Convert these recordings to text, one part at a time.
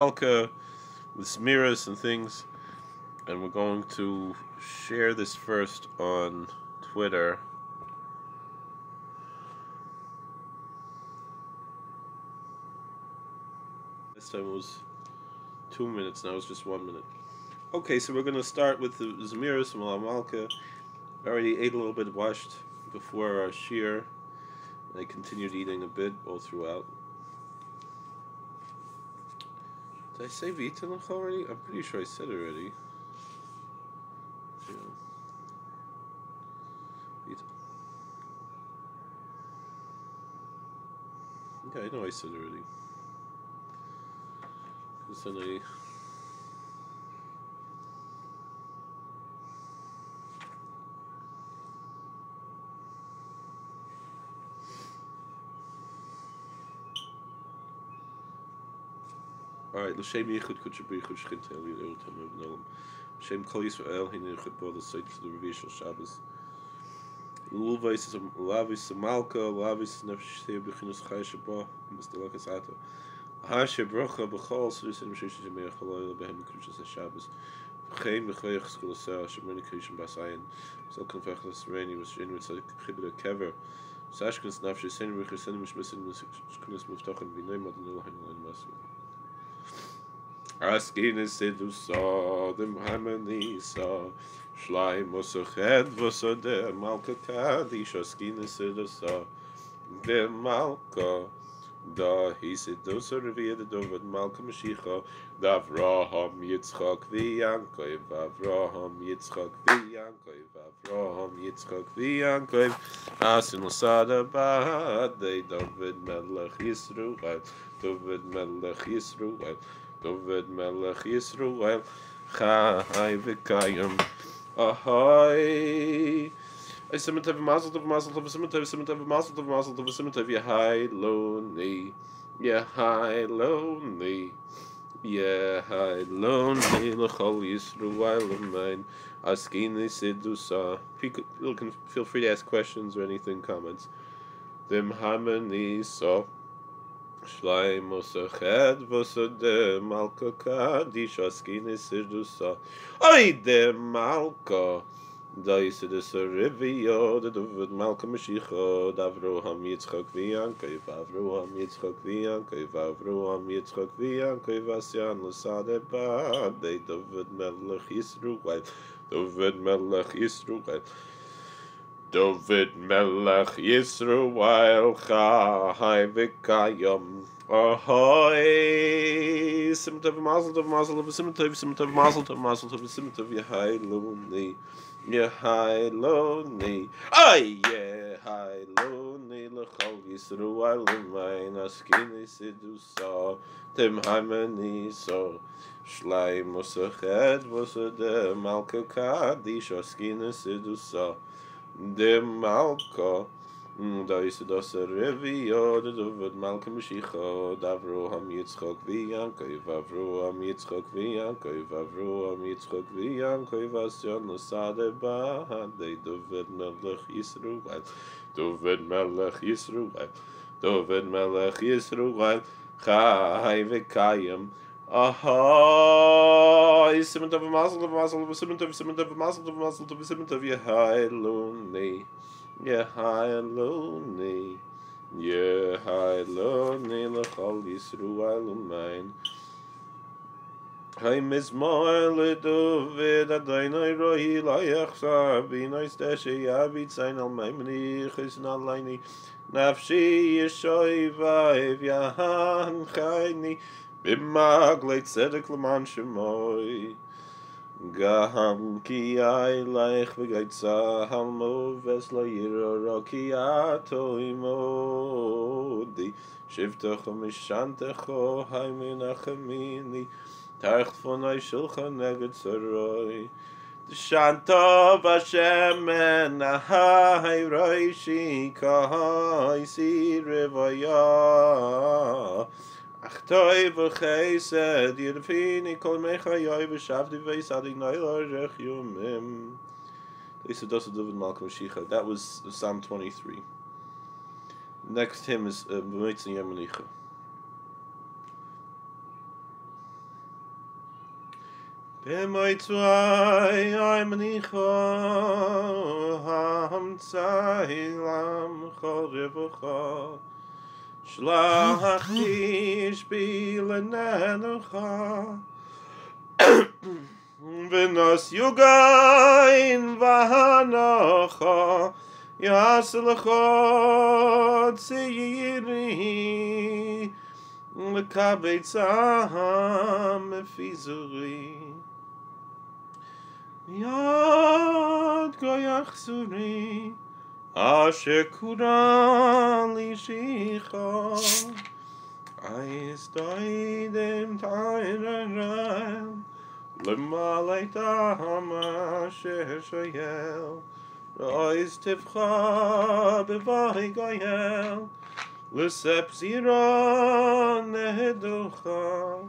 Malkah with mirrors and things, and we're going to share this first on Twitter. This time it was 2 minutes, now it's just 1 minute. Okay, so we're going to start with the Zemiras from Malkah. I already ate a little bit, washed before our shear. I continued eating a bit all throughout. Did I say Vitanach already? I'm pretty sure I said it already. Yeah. Yeah, I know I said it already. Because then I... Alright, L'Shem Yichud Kudsha B'Yichud Shchint El Yidei Utam Ev'Nolam L'Shem Kol Yisrael Hine Yichud Bo L'Seit to the Revi'ah Shel Shabbos L'Ulvais Lavis Malkah Lavis Nefesh Shtei B'Chinus Chai Sheba M'Sdalakas Ata Hashe Brocha B'Chol Sudusin M'Shesh Jemei Chaloy L'Behem Kudsha Shabbos V'chein V'chayach Skul Aseh Shemreni Kishim Basayin Zal Konfech L'Sreni V'Shen V'Tzadik Chibir Kever Sashkins Nafshe Sen V'Chir Sen Mishmesin M'Shkunis M'Ftachan V'Nei Madan Elohim L'Ein Masu Askin is sedusa, dem harmonisa, Shlai mosached vosode, Malkah kadish, Askin is sedusa, dem Malkah, da he sedusa revia the dovid Malkah Mashiach, da Avraham Yitzchak v'Yankov, Avraham Yitzchak v'Yankov, Avraham Yitzchak v'Yankov, Asin l'sada ba'adei, David Melech Yisro, David Melech Yisro, David Melech Yisro, Chai v'Kayim, Ahoy. I submit to Mazel Tov, Mazel Tov, submit to Mazel Tov, Mazel Tov, submit to Yehai Loni, Yehai Loni, Yehai Loni, L'chol Yisro, L'mein, Askini Sidusa. People can feel free to ask questions or anything, comments. Dem Hamani So. Shlai mosached vosode Malkah kadish Askini Sidusa. Oy de Malkah. Da Yisidus Rivio, the David Malkah Mashiach, Avraham Yitzchak v'Yankov, Avraham Yitzchak v'Yankov, Avraham Yitzchak v'Yankov, Asyan l'sadeh ba'adei, David Melech Yisro, David Melech Yisro, David Melech Yisro, Chai v'Kayim. Ahoy! Simtav Mazel Tov, Mazel Tov, Simtav Mazel Tov, Mazel Tov, Simtav Yehai Loni. Yehai Loni, ay Yehai Loni, L'chol Yisro L'mein, Askini Sidusa, Dem Harmoni So, Shlai mosached vosode Malkah kadish, Askini Sidusa, Dem Malkah. Da Yisidus Rivio, the David Malkah Mashiach, Avraham Yitzchak v'Yankov, Avraham Yitzchak v'Yankov, Avraham Yitzchak v'Yankov, Asyan l'sadeh ba'adei, David Melech Yisro, David Melech Yisro, David Melech Yisro, Chai v'Kayim. Aha, Simon of Mazel of Mazel of Simon of Mazel of Mazel of Simon of Yehai Loni. Yehai Loni, Yehai Loni, L'chol Yisro L'mein. Hay mizmor leDavid Adonai rohi layachsar b'nois deshe yabit zayin al maimoni chizna laini nafshi yeshoy va'ev yahan chayni b'maglei tzedek l'man shemoy. Gaham ki ay laich v'gaitza halmo ves la yiro ki ato imodi shivtecho mishantecho hay minachemini tarch fonay shulchan neged saroi Shantov Hashem en hay roishi kahai si revaya Achtoy v'chesed yirfini kol mechayoy v'shavdi v'yisadik noylor yumim. This is David Malkah Mashiach. That was Psalm 23. Next hymn is Motzei Yemenicha. Motzei Menicho Motzei Lamcha Revocha Shlach Tishbi Lenenucha V'nos Yugain V'hanocha Yaslecha Tziri L'kabetzam Mefizuri Yad Goyach Suri Asher Kuran Lishicha Ais Doidem Tairaram L'malaitam Asher Shoyel Ais Tivcha B'vai Goyel L'sep Zira Neheducha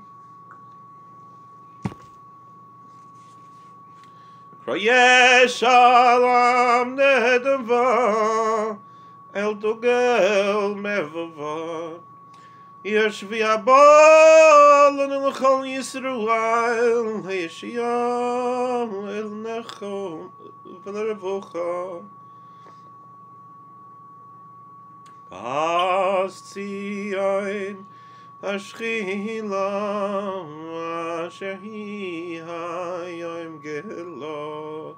Kroyesh Alam Nedava El Dogel Mevava Yeshvi Abal and El Chol Yisro El Yeshia El Necho V'Nerevocha Pas Tzion Ashchila Asher Hi Hayom Gelo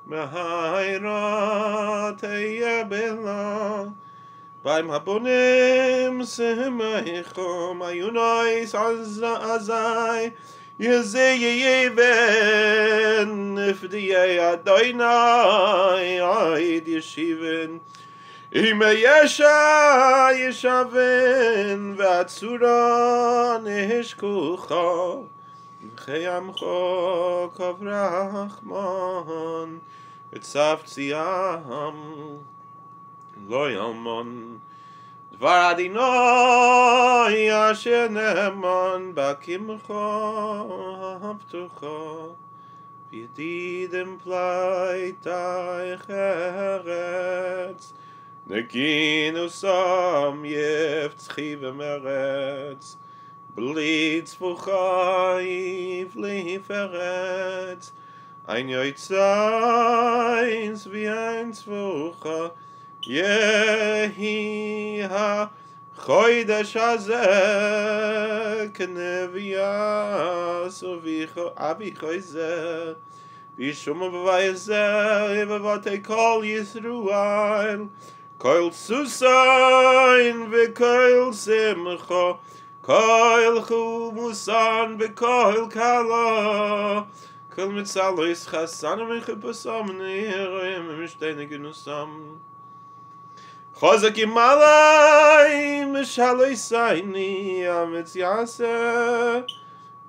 Mehaira Teyabela Baim Habonim Semeichom Ayunois Azai Yezei Yeven Nifdiyei Adonai Aid Yeshiven Ime Yesha Yeshaven Vatsura Neheshkucha Cheyamcho Kavrachman Etzav Tziam Lo Yalmon Dvar Adinoi Asher Ne'eman Bakimcha Haptucha V'yedidim Plaitai Cheretz Neginu Sam Yevtzchi V'meretz Blitz Vuchai V'liferetz Ein Yoitzains V'ein Zvucha Yehi HaChodesh Hazeh K'nevias Uvicho Avichoi Zeh V'yishuma V'vayezeh V'vatei Kol Yisruel Kol Susain V'kol Simcha Kol Chumusan V'kol Kala Kol Mitzalois Chasanam V'chipasam Nihirim Mishtei Neginusam Chazak Yimalai Mishaloi Saini Amitz Yaseh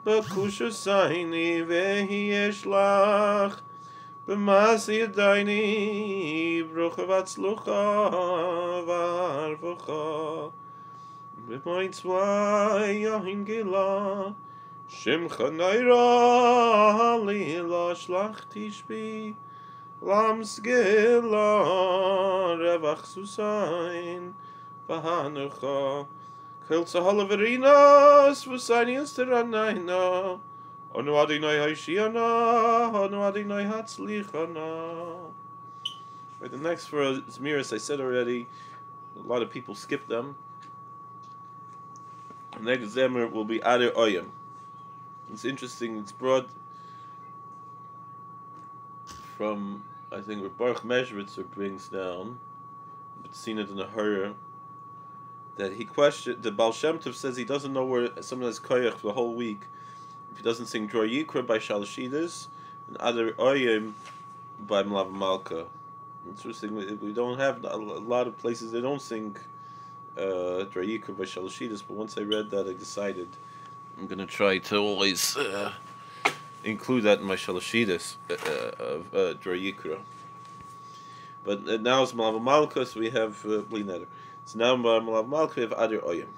B'kushu Saini V'hi Yeshlach B'masi Yadayni Brucha V'atzlucha V'arvucha B'moitzvai Yahin Gila Shimcha Naira Lila Shlach Tishbi Lams Gila Revach Susain V'hanucha Kil Tzahalaverinas V'sanias Teranayna Onu Adonai Haishiana Onu Adonai Hatzlichana. Right, the next for Zmiris I said already, a lot of people skip them. The next Zemer will be Ader Oyem. It's interesting, it's brought from, I think, what Baruch Mezritzer brings down, but seen it in the Hurrah, that he questioned, the Baal Shem Tov says he doesn't know where someone has koyach for the whole week if he doesn't sing Dror Yikra by Shalashidas and Ader Oyem by Melaveh Malkah. Interesting, we don't have a lot of places they don't sing Dror Yikra by Shalashidas, but once I read that I decided I'm going to try to always include that in my Shalashidas of Dror Yikra. But now it's Melaveh Malkah, so we have Bli Neder. So now by Melaveh Malkah we have Ader Oyem.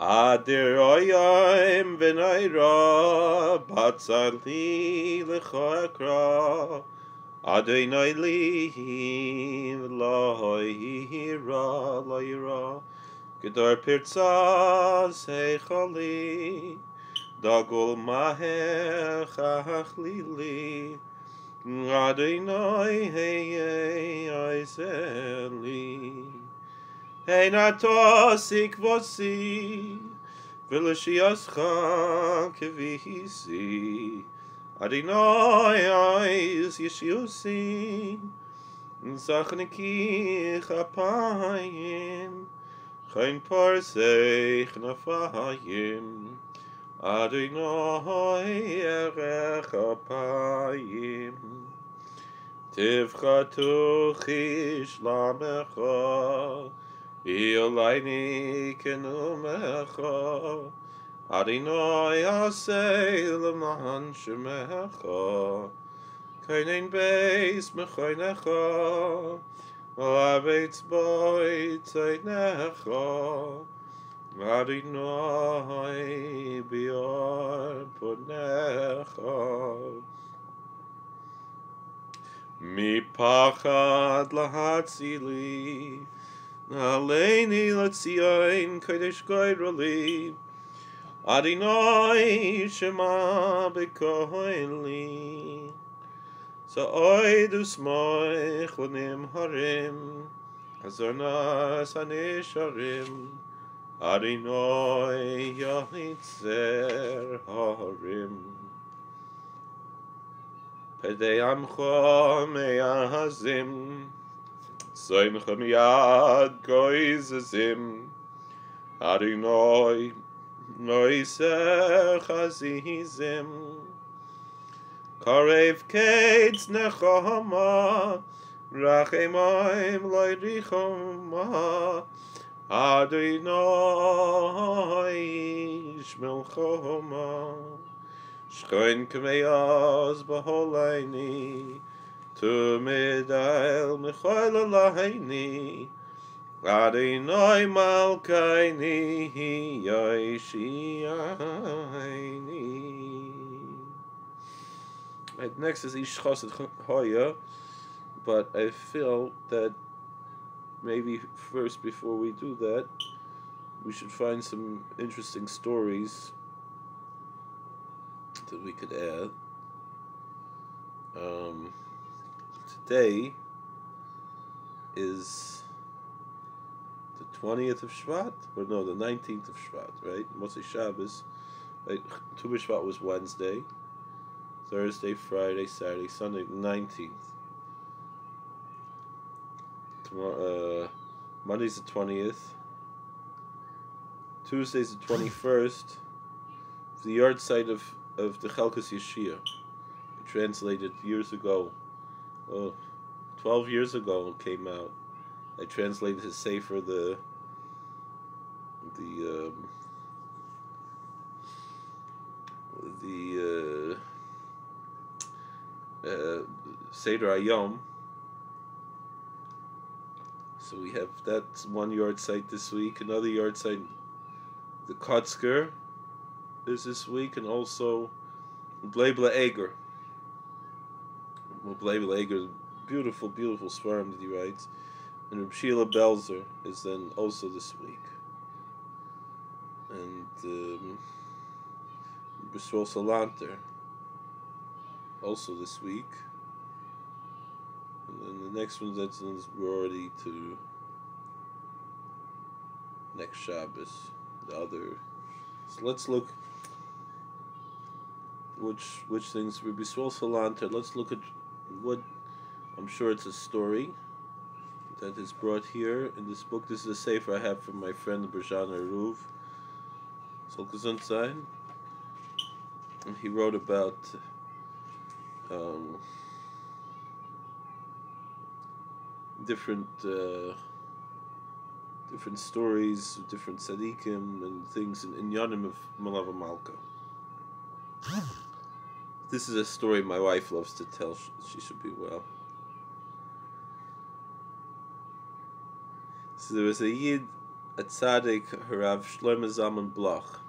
Ader Oyem v'nayra batzal li lecha ekra Adonai li lo yira Gedor pirza seicholi, dagul maher chachlili, Adonai hey Iseli, hey natosik vosi, Vilashiascha kevisi, Adonai is Yeshusi, Zachniki chapayim, Chain parsei chnafayim, Adonai erech apayim, Tivchatu chish lamecha, Iolayni kenumecha, Adonai asei leman shemecha, Kainin beis mechoinecha, Avetz boi tzeinecha, Adonai bior ponecha. Mi pachad lahatzili, Aleini latzion kodesh goyroli, Adonai shema bekoheli. Sa'oidus moich l'nim harim, Hazornas hanisharim, Adonai yahitzer harim. Pedei amcho meyahazim, Zoimcha miyad goizazim, Adonai noiser chazizim. Karev kates nechama, Rachemaim loirichoma, Adonai shmelchoma. Shchoin kmeyaz b'holayni, Tumidail michoil alayni, Adonai malkayni, Yoshiayni. Right, next is Ish Chassid Hoya, but I feel that maybe first, before we do that, we should find some interesting stories that we could add. Today is the 20th of Shvat, or no, the 19th of Shvat, right? Motzei Shabbos, right? Tu B'Shvat was Wednesday, Thursday, Friday, Saturday, Sunday, 19th. Tomorrow, Monday's the 20th. Tuesday's the 21st. The yard site of the Chelkas Yeshia. Translated years ago. 12 years ago it came out. I translated his sefer, the Seder Ayom. So we have that one yard site this week. Another yard site, the Kotzker, is this week, and also Blebla Eger. Blebla Eger, beautiful, beautiful swarm that he writes. And Reb Sheila Belzer is then also this week. And B'Srol Salanter, also this week. And then the next one we're already to next Shabbos. The other. So let's look which things would be B'Srol Salanter. Let's look at what, I'm sure it's a story that is brought here in this book. This is a sefer I have from my friend Berjan Aruv. Soll gesund sein. And he wrote about different stories, different tzaddikim and things in Yanim of Melaveh Malkah. This is a story my wife loves to tell. She should be well. So there was a Yid, a tzaddik, Harav Shlomo Zalman Bloch,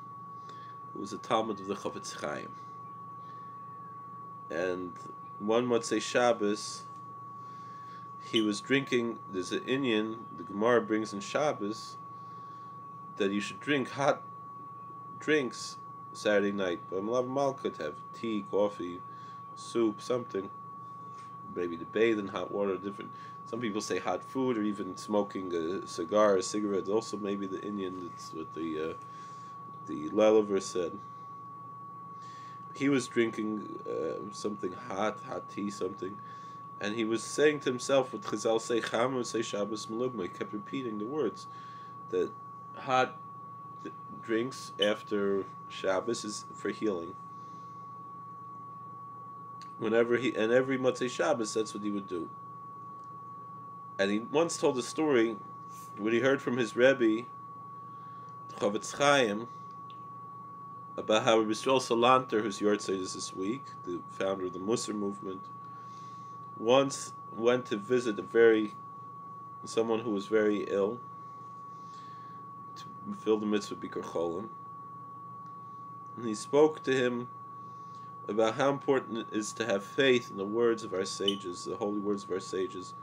who was a Talmud of the Chofetz Chaim. And one Motzei Shabbos, he was drinking. There's an Inyan, the Gemara brings in Shabbos, that you should drink hot drinks Saturday night. But Melaveh Malkah to have tea, coffee, soup, something. Maybe to bathe in hot water. Different. Some people say hot food, or even smoking a cigar, a cigarette. Also, maybe the Indian. That's what the Melaveh said. He was drinking something hot tea, something, and he was saying to himself, "What Chazal say, Cham say Shabbos Malugma." He kept repeating the words that hot drinks after Shabbos is for healing. Every Motzei Shabbos, that's what he would do. And he once told a story when he heard from his Rebbe, Chavetz Chaim, about how Rabbi Yisro Salanter, whose yahrzeit is this week, the founder of the Musar movement, once went to visit someone who was very ill, to fulfill the mitzvah Bikar Cholim, and he spoke to him about how important it is to have faith in the words of our sages, the holy words of our sages,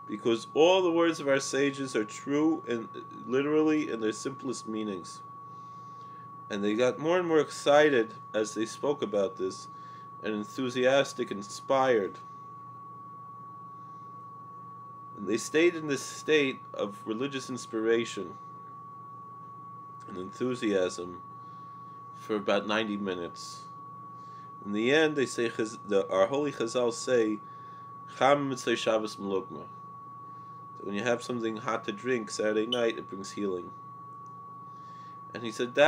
because all the words of our sages are true and literally in their simplest meanings. And they got more and more excited as they spoke about this, and enthusiastic, inspired. And they stayed in this state of religious inspiration and enthusiasm for about 90 minutes. In the end, they say, our holy Chazal say, Cham mitzvah Shabbos Malugma. That when you have something hot to drink Saturday night, it brings healing. And he said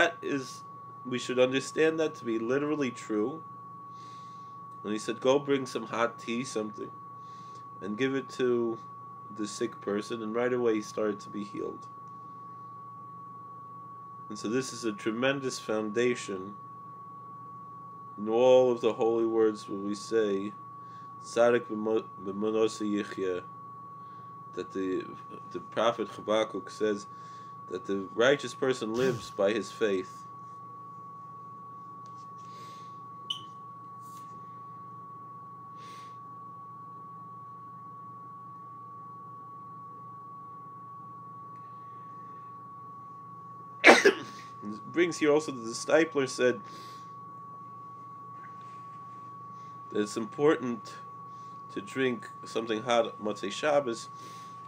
we should understand that to be literally true. And he said, go bring some hot tea, something, and give it to the sick person, and right away he started to be healed. And so this is a tremendous foundation in all of the holy words where we say, Tzadik b'monoseh yichya, that the prophet Habakkuk says that the righteous person lives by his faith. It brings here also that the Stipler said that it's important to drink something hot at Motzei Shabbos,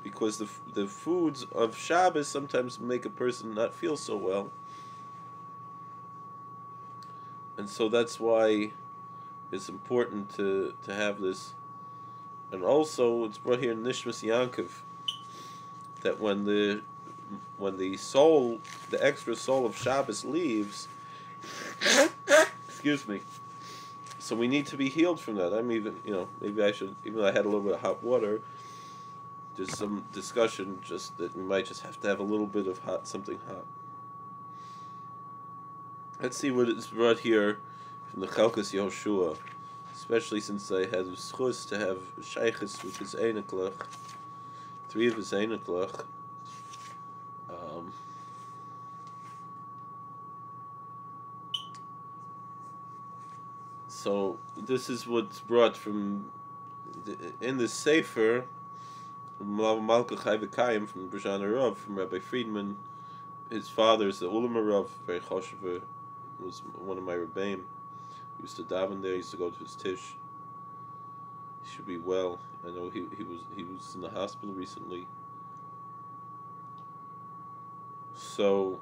because the foods of Shabbos sometimes make a person not feel so well. And so that's why it's important to have this. And also it's brought here in Nishmas Yankov that when the soul, the extra soul of Shabbos leaves, excuse me, so we need to be healed from that. I'm even, maybe I should, even though I had a little bit of hot water, there's some discussion just that we might just have to have a little bit of something hot. Let's see what is brought here from the Chalkas Yehoshua, especially since I had the schus to have shaykhs with his einiklach, 3 of his einiklach. So this is what's brought from in the Sefer Malkah Chai V'Kayim from the B'Shan Rav, from Rabbi Friedman. His father is the Ulama Rav, very choshev, was one of my Rebbeim. He used to daven there. He used to go to his tish. He should be well. I know he was in the hospital recently. So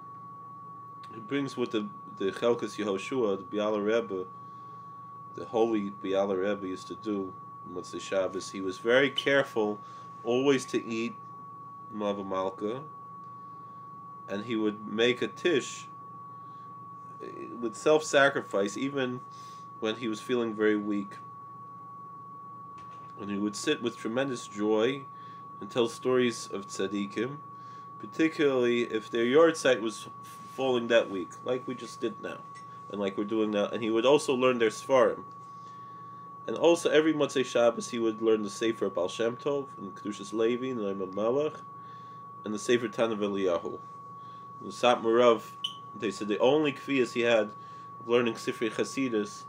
he brings what the Chalkas Yehoshua, the Biala Rebbe, the holy Biala Rebbe used to do on Motzei Shabbos. He was very careful always to eat Melaveh Malkah, and he would make a tish with self-sacrifice, even when he was feeling very weak. And he would sit with tremendous joy and tell stories of tzaddikim, particularly if their yahrzeit was falling that week, like we just did now, and like we're doing now. And he would also learn their Sfarim. And also every Motzei Shabbos he would learn the Sefer Baal Shem Tov, and Kedushas Levi, and the Melech, and the Sefer Tanav Eliyahu. The Satmar Rav, they said the only kfiyas he had of learning Sifrei Chasidus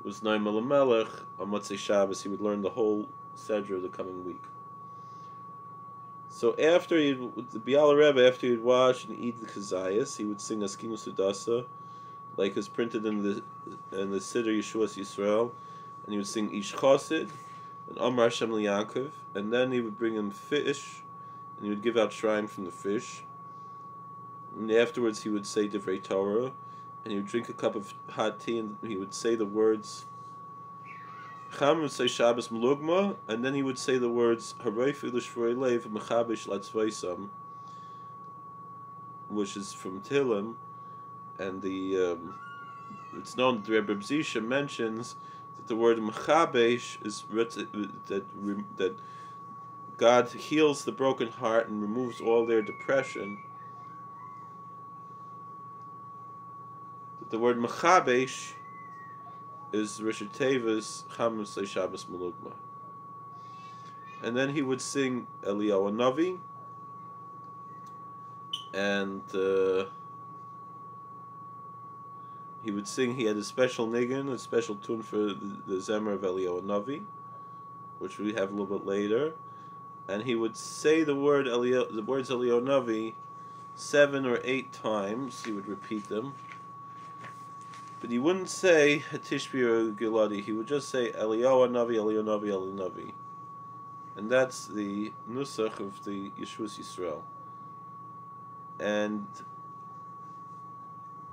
was Noam Melech. On Motzei Shabbos he would learn the whole Sedra of the coming week. So after the Biala Rebbe, after he'd wash and eat the kazayas, he would sing Askinu Sudasa, like is printed in the Siddur Yeshua's Yisrael, and he would sing Ish Chosid and Amar Hashem Yaakov, and then he would bring him fish, and he would give out shrine from the fish. And afterwards he would say Divrei Torah, and he would drink a cup of hot tea, and he would say the words Cham would say Shabbos Melugma, and then he would say the words Haroifi L'Shvorei Lev Mechabish Latzvaisam, which is from Tehillim, and it's known that the Rebbe Zisha mentions that the word Mechabish is that God heals the broken heart and removes all their depression. That the word Mechabish is Rishon Tevis Cham Say Shabbos Melugma. And then he would sing Eliyahu Navi, and he would sing. He had a special nigun, a special tune for the Zemer of Eliyahu Navi, which we have a little bit later. And he would say the words Eliyahu Navi 7 or 8 times. He would repeat them. But he wouldn't say Tishbi or Giladi. He would just say Eliyahu Navi, Eliyahu Navi, Eliyahu Navi. And that's the nusach of the Yeshua's Yisrael. And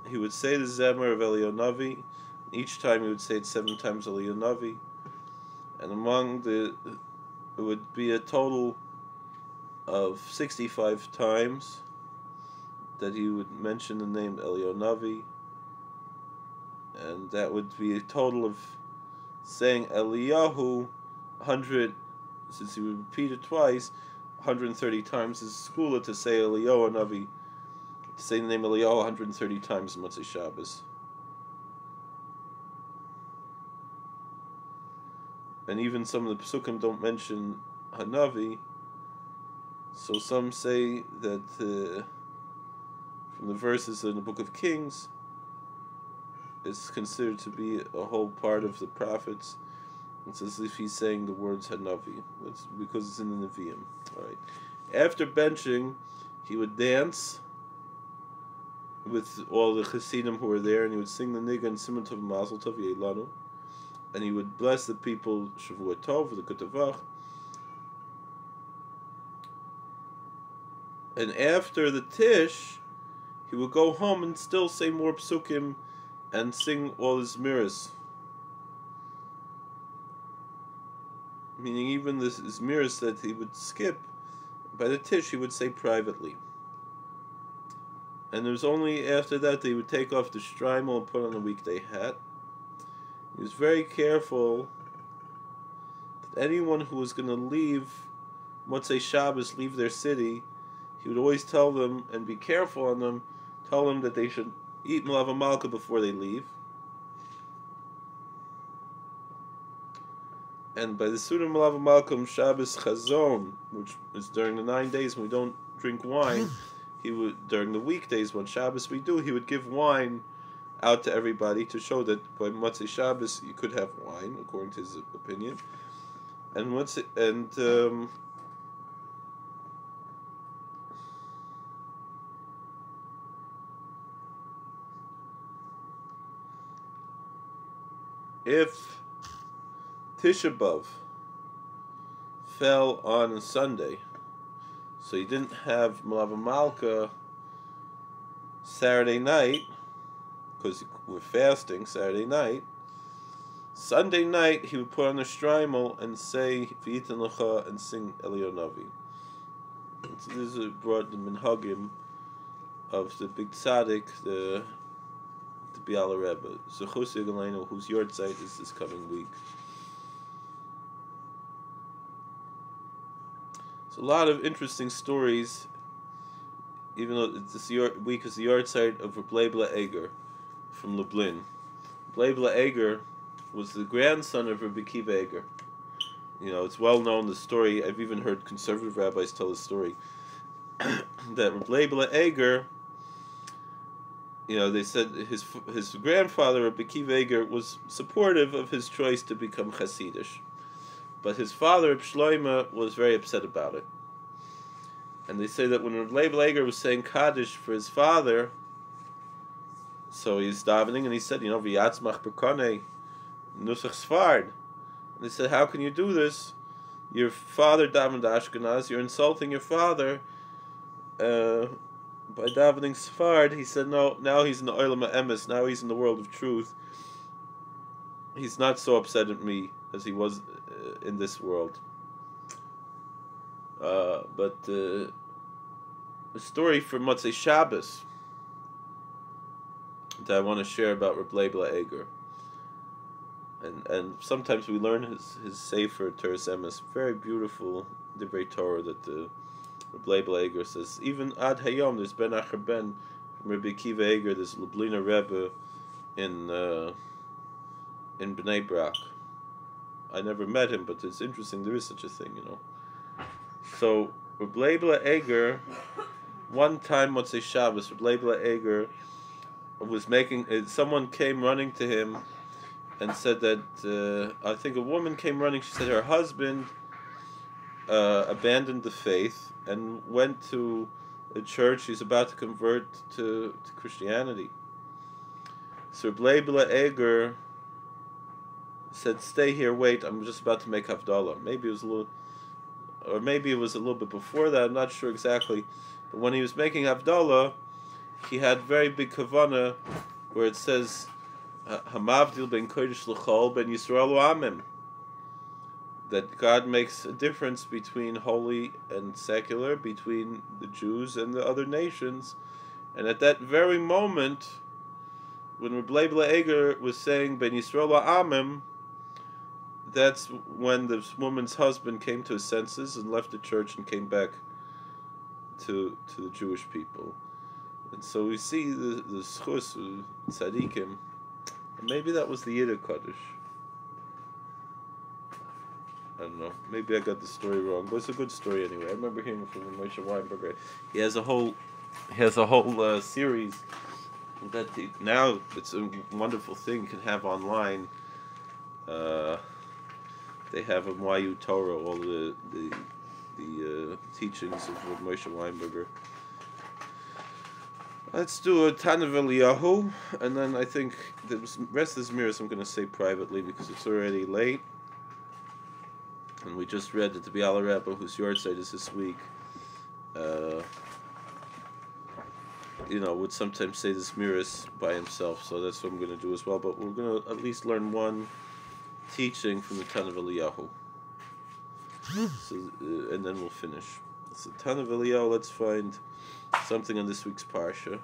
he would say the Zemer of Eliyahu Navi. Each time he would say it 7 times Eliyahu Navi. And it would be a total of 65 times that he would mention the name Eliyahu Navi. And that would be a total of saying Eliyahu 100, since he would repeat it twice, 130 times. His skula to say Eliyahu Navi, to say the name Eliyahu 130 times in Motzei Shabbos. And even some of the Pesukim don't mention Hanavi, so some say that from the verses in the Book of Kings, it's considered to be a whole part of the prophets. It's as if he's saying the words Hanavi. That's because it's in the Nevi'im. All right. After benching, he would dance with all the Chassidim who were there, and he would sing the Nigan Siman Tov Mazel Tov Yeilanu, and he would bless the people Shavua Tov with the Ketavach. And after the Tish, he would go home and still say more Psukim and sing all his miras. Meaning even this miras that he would skip, by the Tish he would say privately. And it was only after that he would take off the shtreimel and put on the weekday hat. He was very careful that anyone who was going to leave Motzei Shabbos, leave their city, he would always tell them and be careful on them, tell them that they should eat Melaveh Malkah before they leave. And by the Suda Melaveh Malkah Shabbos Chazon, which is during the 9 days when we don't drink wine, he would, during the weekdays when Shabbos we do, he would give wine out to everybody to show that by Motzei Shabbos you could have wine, according to his opinion. If Tisha B'Av fell on a Sunday, so he didn't have Melaveh Malkah Saturday night, because we're fasting Saturday night, Sunday night he would put on a shtreimel and say V'yitin Lecha and sing Eliyahu Navi. So this is brought the minhagim of the big tzaddik, the Biala Rebbe, Zechus Yigaleinu, whose yahrzeit is this coming week. So a lot of interesting stories, even though this week is the yahrzeit of Rebbe Eger from Lublin. Rebbe Eger was the grandson of Rabbi Akiva Eger. You know, it's well known, the story, I've even heard conservative rabbis tell the story, that Rebbe Eger, you know, they said his grandfather, Rabbi Akiva Eger, was supportive of his choice to become Hasidish. But his father, Reb Shloimeh, was very upset about it. And they say that when Melaveh was saying Kaddish for his father, so he's davening, and he said, V'yatzmach b'konei nusach Sfard. And they said, how can you do this? Your father davened Ashkenaz, you're insulting your father by davening Sfard. He said, no, now he's in the Olam HaEmes, now he's in the world of truth. He's not so upset at me as he was in this world. But the story for Motzei Shabbos that I want to share about Reb Melaveh, and sometimes we learn his Sefer Teres Emes, very beautiful Divrei Torah that the Reb Melaveh says. Even Ad Hayom, there's Ben Acher Ben from Rabbi Akiva Eger, there's Lubliner Rebbe in Bnei Brak. I never met him, but it's interesting. There is such a thing, So Reb Melaveh, one time Motzei Shabbos, Reb Melaveh was making. Someone came running to him and said that I think a woman came running. She said her husband abandoned the faith and went to a church. He's about to convert to Christianity. So Reb Melaveh said, "Stay here, wait. I'm just about to make Havdalah." Maybe it was a little bit before that. I'm not sure exactly. But when he was making Havdalah, he had very big kavanah, where it says, "Hamavdil ben kodesh l'chol ben Yisro amim," that God makes a difference between holy and secular, between the Jews and the other nations. And at that very moment, when Reb Melaveh was saying ben Yisro amim, that's when this woman's husband came to his senses and left the church and came back to the Jewish people. And so we see the schus tzadikim. Maybe that was the Yiddish Kaddish. I don't know. Maybe I got the story wrong, but it's a good story anyway. I remember hearing it from Moshe Weinberger. He has a whole series that now it's a wonderful thing you can have online. They have a YU Torah, all the teachings of Moshe Weinberger. Let's do a Tanav Eliyahu, and then I think the rest of the Zmiris I'm going to say privately because it's already late. And we just read that the Biala Rebbe, whose yahrzeit is this week, would sometimes say the Zmiris by himself, so that's what I'm going to do as well. But we're going to at least learn one teaching from the Tanav Eliyahu. So, and then we'll finish. So Tanav Eliyahu, let's find something on this week's parsha.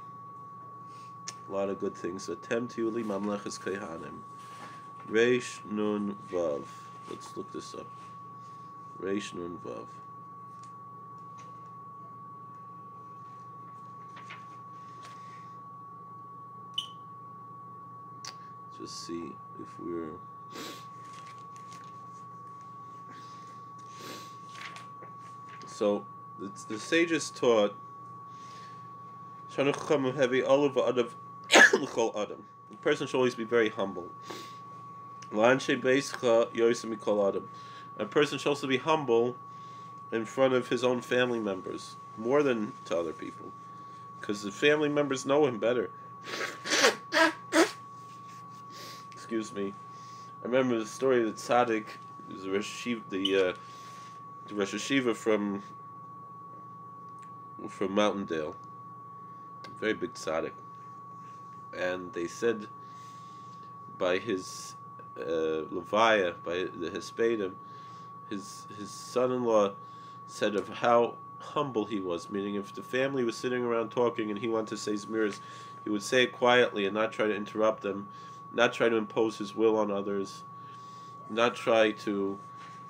A lot of good things. Atem tiuli mamlechas kohanim. Reish nun vav. Let's look this up. Reish nun vav. Just see if we're. So the sages taught the person should always be very humble. A person should also be humble in front of his own family members, more than to other people, because the family members know him better. Excuse me. I remember the story that Tzaddik, the Rosh Hashiva from Mountaindale, a very big tzaddik, and they said by his levaya, by the Hespedim, his son-in-law said of how humble he was, meaning if the family was sitting around talking and he wanted to say Zmiris, he would say it quietly and not try to interrupt them, not try to impose his will on others, not try to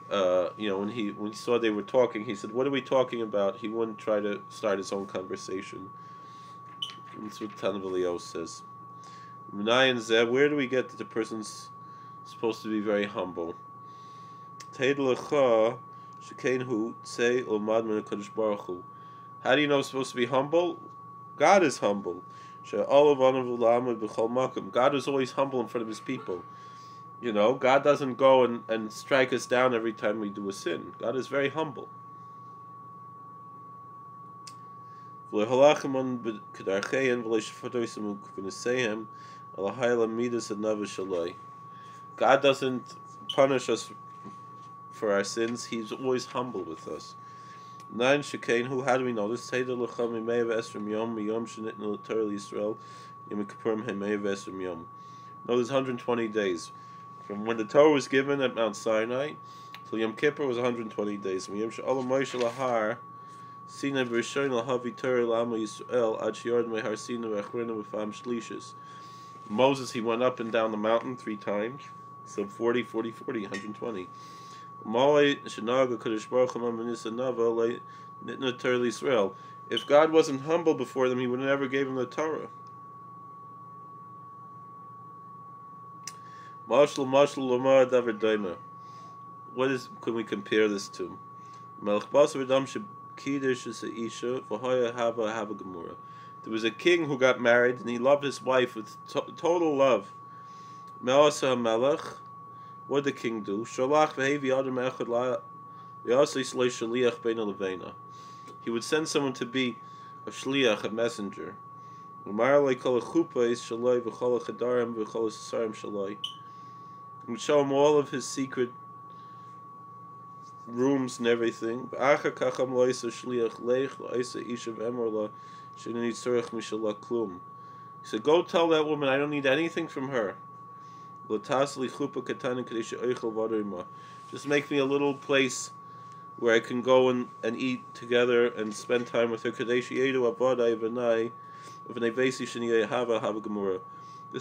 when he saw they were talking, he said, "What are we talking about?" He wouldn't try to start his own conversation. That's what Tanav Eliyahu says. Where do we get that the person's supposed to be very humble? How do you know it's supposed to be humble? God is humble. God is always humble in front of his people. God doesn't go and strike us down every time we do a sin. God is very humble. God doesn't punish us for our sins. He's always humble with us. Nine Shekain, who, how do we know this? Seder L'cham Melaveh Esrim Yom Miyom Shenitnu L'Torah Yisrael Yom Kippurim Melaveh Esrim Yom. No, there's 120 days. From when the Torah was given at Mount Sinai till Yom Kippur was 120 days. Miyom She'olam Moshe Lahar Sinai B'Rishon L'Havi Torah L'Amo Yisrael Ad She'yord Mehar Sinai V'Achrina V'Fam Shlishis. Moses, he went up and down the mountain 3 times. So 40, 40, 40, 120. If God wasn't humble before them, He would never gave them the Torah. What can we compare this to? There was a king who got married and he loved his wife with total love. What did the king do? He would send someone to be a shliach, a messenger. He would show him all of his secret rooms and everything. He said, go tell that woman I don't need anything from her. Just make me a little place where I can go and eat together and spend time with her. This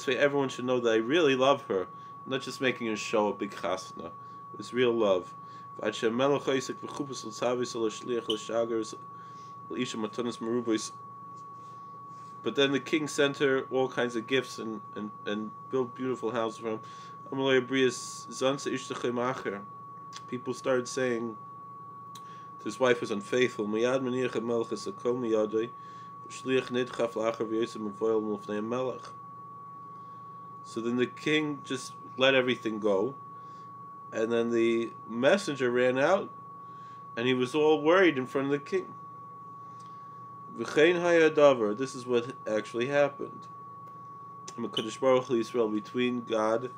way everyone should know that I really love her, not just making a show, a big chasna. It's real love. But then the king sent her all kinds of gifts and built beautiful houses for him. People started saying his wife was unfaithful. So then the king just let everything go, and then the messenger ran out, and he was all worried in front of the king. This is what actually happened. Between God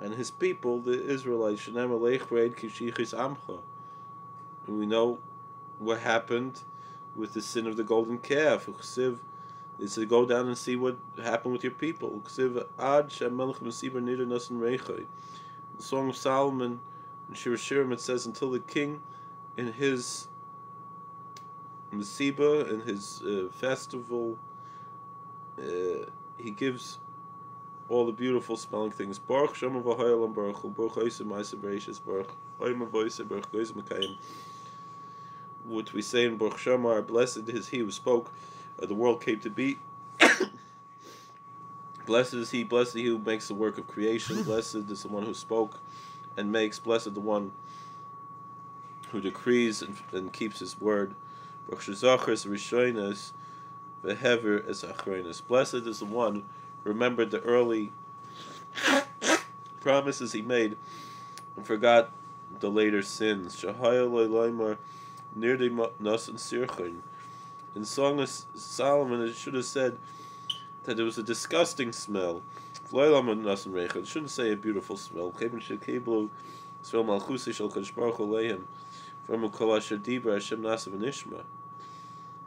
and His people, the Israelites. And we know what happened with the sin of the golden calf. Is to go down and see what happened with your people. The Song of Solomon in Shir Shirim, it says, until the king in his Mesiba, in his festival, he gives all the beautiful smelling things. Baruch Shem v'Hayalam Baruch Hu Baruch Oisem Ma'aseh Bereishis Baruch Oyim Avoiseh Baruch Goyim Mekayim. What we say in Baruch Shamar, blessed is he who spoke, the world came to be. Blessed is he who makes the work of creation. Blessed is the one who spoke and makes. Blessed the one who decrees and keeps his word. Blessed is the one who remembered the early promises he made and forgot the later sins. In Song of Solomon, it should have said that there was a disgusting smell. It shouldn't say a beautiful smell.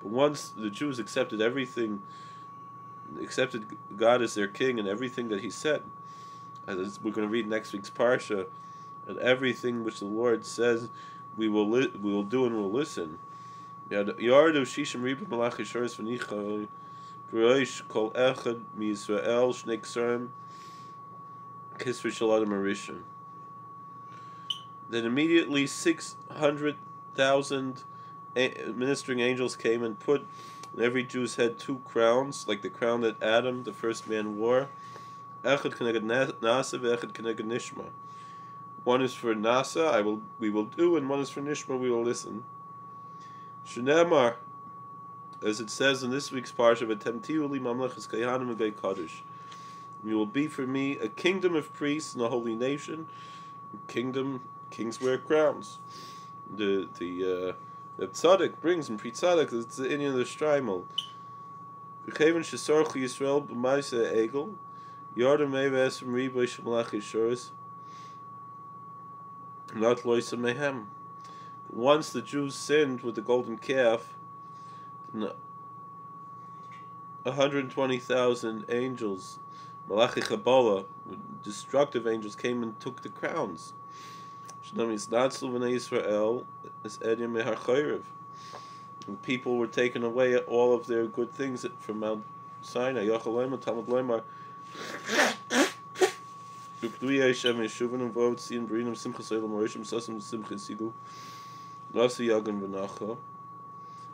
But once the Jews accepted God as their king and everything that He said, as we're going to read next week's parsha, and everything which the Lord says we will do and will listen. Yardu shishim ribu malach yishoris v'nicha v'roish kol echad miYisrael shnei ksarim kisvei shaladim arishon. Then immediately 600,000 ministering angels came and put on every Jew's head 2 crowns, like the crown that Adam, the first man, wore. Echad keneged nasa v'echad keneged nishma. One is for nasa, we will do, and one is for nishma, we will listen. Shneimar, as it says in this week's parsha, "V'temtiu li mamlechas kahanim v'gei kadosh." You will be for me a kingdom of priests and a holy nation. Kings wear crowns. The tzaddik brings in pre tzaddik. It's the Indian of the Shtreimel. V'cheven shesorchu Yisrael b'maaseh egel, Yordam Melaveh from Riboy Shemalach Yisro's, not loisa mehem. Once the Jews sinned with the golden calf, 120,000 angels, Malachi Chabola, destructive angels, came and took the crowns. Israel is and people were taken away all of their good things from Mount Sinai.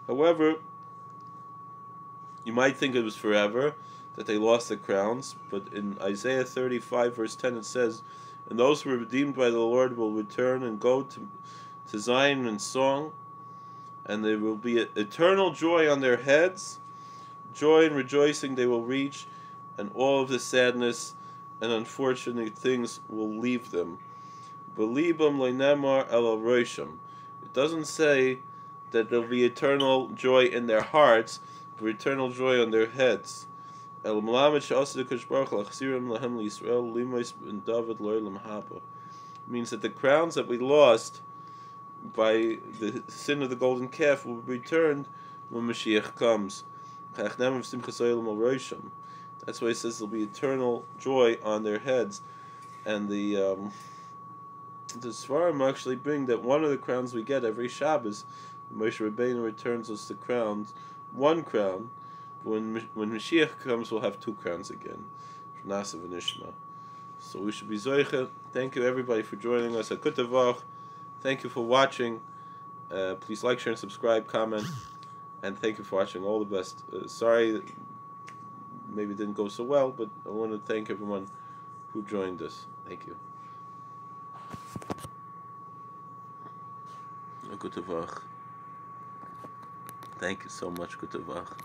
However, you might think it was forever that they lost the crowns, but in Isaiah 35 verse 10 it says, "And those who were redeemed by the Lord will return and go to Zion in song, and there will be eternal joy on their heads, joy and rejoicing they will reach, and all of the sadness and unfortunate things will leave them." Belibam leinemar el rosham. It doesn't say that there will be eternal joy in their hearts, but eternal joy on their heads. El Melamed she'aseh HaKadosh Baruch Hu l'achzirim lahem liYisrael limos ben David lo'olam haba. Means that the crowns that we lost by the sin of the golden calf will be returned when Mashiach comes. That's why he says there will be eternal joy on their heads. And the Svarim actually bring that one of the crowns we get every Shabbos, Moshe Rabbeinu returns us the crowns, one crown. When Mashiach comes, we'll have two crowns again. Nasav and Ishma. So we should be zoiche. Thank you everybody for joining us. Hakutavach. Thank you for watching. Please like, share, and subscribe, comment, and thank you for watching. All the best. Sorry, maybe it didn't go so well, but I want to thank everyone who joined us. Thank you. Hakutavach. Thank you so much, Hakutavach.